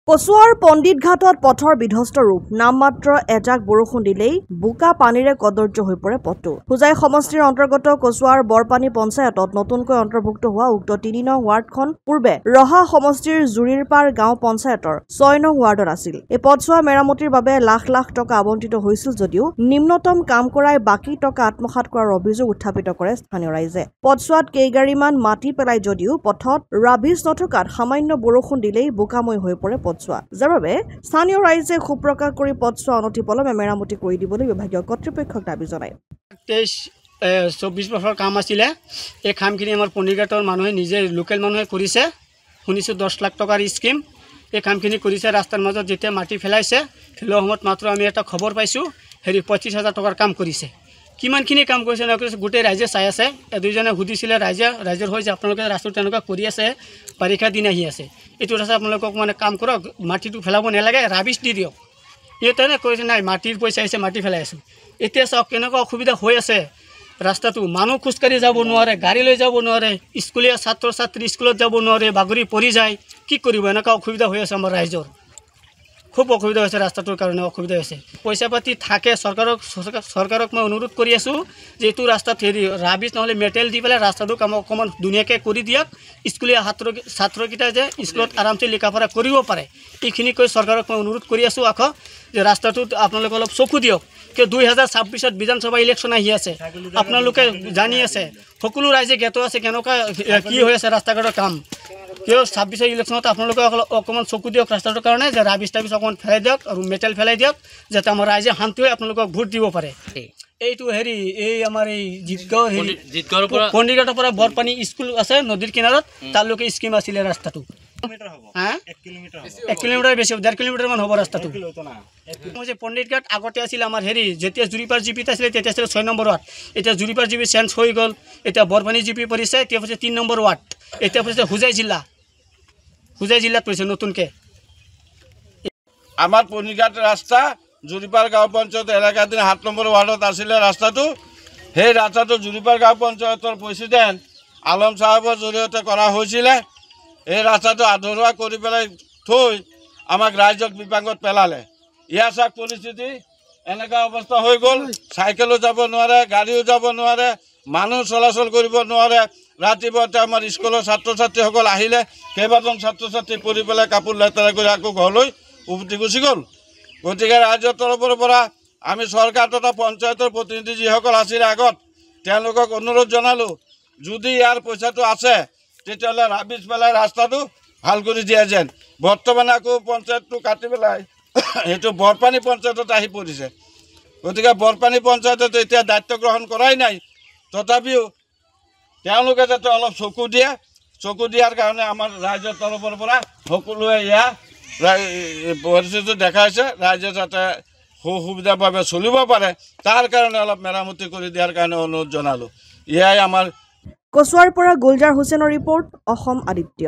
কচুৱাৰ পণ্ডিত ঘাটত পথৰ বিধ্বস্ত ৰূপ নামমাত্ৰ এজাক বৰষুণ দিলেই বোকা পানীৰে কদৰ্য হৈ পৰে পথটো। হোজাই সমষ্টিৰ অন্তৰ্গত কচুৱাৰ বৰপানী পঞ্চায়তত নতুনকৈ অন্তৰ্ভুক্ত হোৱা উক্ত ৩ নং ৱাৰ্ডখন পূৰ্বে ৰহা সমষ্টিৰ জুৰিৰপাৰ গাঁও পঞ্চায়তৰ ৬ নং ৱাৰ্ডত আছিল। এই পথছোৱা মেৰামতিৰ বাবে লাখ লাখ টকা আবণ্টিত হৈছিল যদিও নিম্নতম কাম কৰাই বাকী টকা আত্মসাৎ কৰাৰ অভিযোগ উত্থাপিত কৰে স্থানীয় ৰাইজে। পথছোৱাত কেইগাড়ীমান মাটি পেলাই যদিও পথত ৰাবিজ নথকাত সামান্য বৰষুণ দিলেই বোকাময় হৈ পৰে যাৰ বাবে স্থানীয় ৰাইজে ক্ষোভ প্ৰকাশ কৰি পথছোৱা অনতিপলমে মেৰামতি কৰি দিবলৈ বিভাগীয় কৰ্তৃপক্ষক দাবী জনায়। 23-24 বছৰ কাম আছিলে। এই কামখিনি আমাৰ পণ্ডিতঘাটৰ মানুহে নিজে লোকেল মানুহে কৰিছে। শুনিছোঁ 10 লাখ টকাৰ স্কিম এই কামখিনি কৰিছে। ৰাস্তাৰ মাজত যেতিয়া মাটি পেলাইছে পেলোৱা সময়ত মাত্ৰ আমি এটা খবৰ পাইছোঁ 25,000 টকাৰ কাম কৰিছে। কিমানখিনি কাম কৰিছে নকৰিছে গোটেই ৰাইজে চাই আছে। দুইজনে সুধিছিলে ৰাইজৰ হৈ যে আপোনালোকে ৰাস্তাটো তেনেকুৱা কৰি আছে, বাৰিষা দিন আহি আছে, এইটো ৰাস্তা আপোনালোকক মানে কাম কৰক, মাটিটো পেলাব নালাগে, ৰাবিছ দি দিয়ক। তেনে কৈছে নাই মাটিৰ পইচা আহিছে, মাটি পেলাই আছোঁ। এতিয়া চাওক কেনেকুৱা অসুবিধা হৈ আছে ৰাস্তাটো। মানুহ খোজকাঢ়ি যাব নোৱাৰে, গাড়ী লৈ যাব নোৱাৰে, স্কুলীয়া ছাত্ৰ ছাত্ৰী স্কুলত যাব নোৱাৰে, বাগৰি পৰি যায়। কি কৰিব? এনেকুৱা অসুবিধা হৈ আছে আমাৰ ৰাইজৰ। খুব অসুবিধা হৈছে, ৰাস্তাটোৰ কাৰণে অসুবিধা হৈছে। পইচা পাতি থাকে চৰকাৰক মই অনুৰোধ কৰি আছোঁ যে এইটো ৰাস্তাত ৰাবিছ নহ'লে মেটেল দি পেলাই ৰাস্তাটো কাম অকণমান ধুনীয়াকৈ কৰি দিয়ক। স্কুলীয়া ছাত্ৰকেইটা যে স্কুলত আৰামছে লিখা পঢ়া কৰিব পাৰে, এইখিনি কৈ চৰকাৰক মই অনুৰোধ কৰি আছোঁ আকৌ যে ৰাস্তাটোত আপোনালোকে অলপ চকু দিয়ক। কিয় 2026 বিধানসভা ইলেকশ্যন আহি আছে, আপোনালোকে জানি আছে, সকলো ৰাইজে জ্ঞাত আছে কেনেকুৱা কি হৈ আছে ৰাস্তা ঘাটৰ কাম। কিয় 26 ইলেকশ্যনত আপোনালোকে অকণমান চকু দিয়ক ৰাস্তাটোৰ কাৰণে, যে ৰাবিছ টাবিছ অকণমান ফেলাই দিয়ক আৰু মেটেল ফেলাই দিয়ক, যাতে আমাৰ ৰাইজে শান্তি হৈ আপোনালোকক ভোট দিব পাৰে। এইটো এই আমাৰ এই পণ্ডিতঘাটৰ পৰা বৰপানী স্কুল আছে নদীৰ কিনাৰত, তালৈকে স্কিম আছিলে ৰাস্তাটো। 1 কিলোমিটাৰ বেছি, 1.5 কিলোমিটাৰমান হ'ব ৰাস্তাটো। পণ্ডিতঘাট আগতে আছিল আমাৰ যেতিয়া জুৰিপাৰ জিপিত আছিলে তেতিয়া আছিলে 6 নম্বৰ ৱাৰ্ড। এতিয়া জুৰিপাৰ জিপি চেঞ্জ হৈ গ'ল, এতিয়া বৰপানী জিপি পৰিছে, এতিয়া হৈছে 3 নম্বৰ ৱাৰ্ড। এতিয়া পৰিছে হোজাই জিলাত পৰিছে নতুনকৈ। আমাৰ পণ্ডিতঘাট ৰাস্তা জুৰিপাৰ গাঁও পঞ্চায়ত এলেকাত 7 নম্বৰ ৱাৰ্ডত আছিলে ৰাস্তাটো। সেই ৰাস্তাটো জুৰিপাৰ গাঁও পঞ্চায়তৰ প্ৰেচিডেণ্ট আলম চাহাবৰ জৰিয়তে কৰা হৈছিলে। এই ৰাস্তাটো আধৰুৱা কৰি পেলাই থৈ আমাক ৰাইজক বিপাঙত পেলালে। ইয়াৰ চাওক পৰিস্থিতি, এনেকুৱা অৱস্থা হৈ গ'ল। চাইকেলো যাব নোৱাৰে, গাড়ীও যাব নোৱাৰে, মানুহ চলাচল কৰিব নোৱাৰে। ৰাতিপুৱাতে আমাৰ স্কুলৰ ছাত্ৰ ছাত্ৰীসকল আহিলে কেইবাজন ছাত্ৰ ছাত্ৰী পৰি পেলাই কাপোৰ লেতেৰা কৰি আকৌ ঘৰলৈ উভতি গুচি গ'ল। গতিকে ৰাজ্যৰ তৰফৰ পৰা আমি চৰকাৰ তথা পঞ্চায়তৰ প্ৰতিনিধি যিসকল আছিল আগত, তেওঁলোকক অনুৰোধ জনালোঁ যদি ইয়াৰ পইচাটো আছে তেতিয়াহ'লে ৰাবিছ পেলাই ৰাস্তাটো ভাল কৰি দিয়া যেন। বৰ্তমানে আকৌ পঞ্চায়তটো কাটি পেলাই সেইটো বৰপানী পঞ্চায়তত আহি পৰিছে। গতিকে বৰপানী পঞ্চায়তত এতিয়া দায়িত্ব গ্ৰহণ কৰাই নাই। তথাপিও তেওঁলোকে যাতে অলপ চকু দিয়াৰ কাৰণে আমাৰ ৰাইজৰ তৰফৰ পৰা সকলোৱে ইয়াৰ পৰিস্থিতি দেখাইছে। ৰাইজে যাতে সুবিধাভাৱে চলিব পাৰে তাৰ কাৰণে অলপ মেৰামতি কৰি দিয়াৰ কাৰণে অনুৰোধ জনালোঁ। এয়াই আমাৰ কচুৱাৰ পৰা গুলজাৰ হুছেইনৰ ৰিপৰ্ট, অসম আদিত্য।